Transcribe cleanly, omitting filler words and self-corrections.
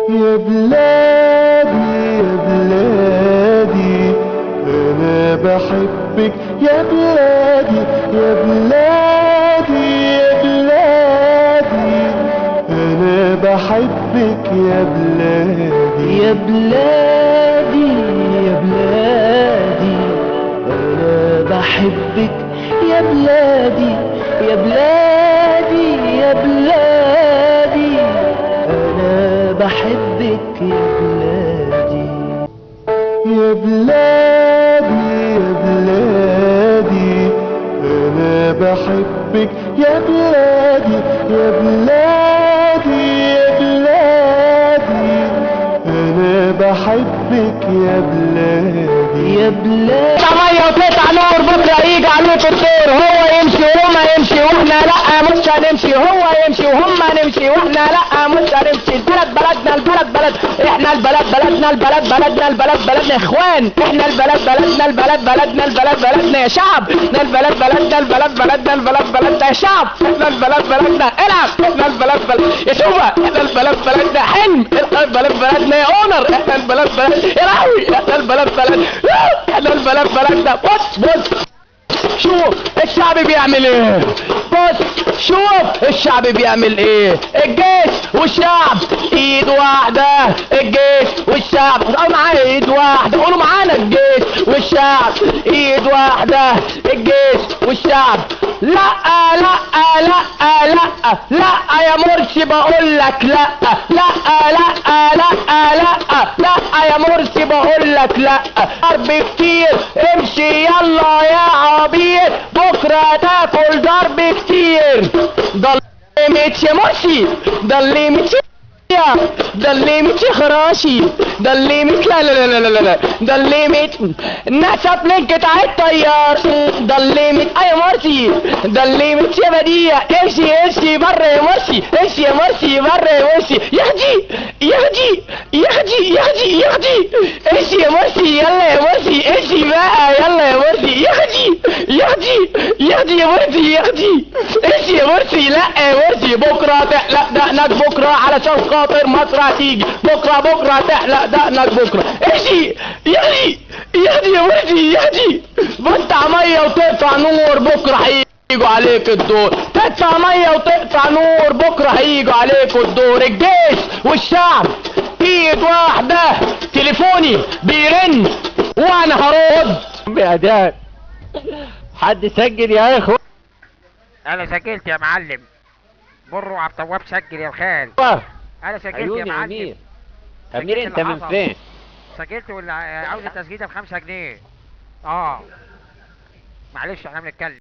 يا بلادي يا بلادي أنا بحبك يا بلادي يا بلادي يا بلادي أنا بحبك يا بلادي يا بلادي يا بلادي أنا بحبك يا بلادي يا بلادي يا بلادي أنا بحبك يا بلادي يا بلادي يا بلادي أنا بحبك يا بلادي يا بلادي يا بلادي أنا بحبك يا بلادي يا بلادي ميه وتقطع نور بكره يجي عليك الدور، هو يمشي وهما يمشي واحنا لا مش هنمشي، هو يمشي وهما نمشي واحنا لا مش هنمشي. البلد بلدنا البلد بلد احنا، البلد بلدنا البلد بلدنا البلد بلدنا يا اخوان، احنا البلد بلدنا البلد بلدنا البلد بلدنا يا شعب، احنا البلد بلدنا البلد بلدنا البلد بلدنا يا شعب، احنا البلد بلدنا العب، احنا البلد بلد يا شوفه، احنا البلد بلدنا حلم، احنا البلد بلدنا يا اونر، احنا البلد بلد يا لهوي، احنا البلد بلد احنا البلد بلدنا. بص شوف الشعب بيعمل ايه، بص شوف الشعب بيعمل ايه، الجيش والشعب ايد واحدة، الجيش والشعب قولوا معايا ايد واحدة، قولوا معانا الجيش والشعب ايد واحدة، الجيش والشعب. لا لا لا لا لا يا مرسي بقول لك لا لا لا لا لا لا يا مرسي بقول لك لا، ضرب كتير امشي يلا يا عبيط بكره تاكل ضرب كتير. ضلمت يا مرسي ضلمت ضلمت يا خراشي ضلمت، لا لا لا لا لا لا ضلمت نسف لينك على الطيار، ضلمت يا مرسي ضلمت يا بديع، امشي امشي بره يا مرسي، امشي يا مرسي بره يا مرسي، ياخدي ياخدي ياخدي ياخدي ياخدي، امشي يا مرسي يلا يا مرسي امشي بقى يلا يا مرسي، ياخدي ياخدي ياخدي يا مرسي ياخدي، امشي يا مرسي لا يا مرسي بكره تحلق دقنك بكره علشان خاطر مصر هتيجي، بكره تحلق دقنك بكره، امشي ياخدي ياخدي يا مرسي ياخدي، بتدفع ميه وتقطع نور بكره هيجوا عليك الدور، تدفع ميه وتقطع نور بكره هيجوا عليك الدور، الجيش والشعب ايد واحده، تليفوني بيرن وانا هرد بأداء. حد سجل يا اخو؟ انا سجلت يا معلم، برو عبد التواب سجل يا الخال. انا سجلت يا معلم. امير امير انت من فين؟ سجلت ولا عاوز التسجيل ب5 جنيه؟ معلش احنا بنتكلم.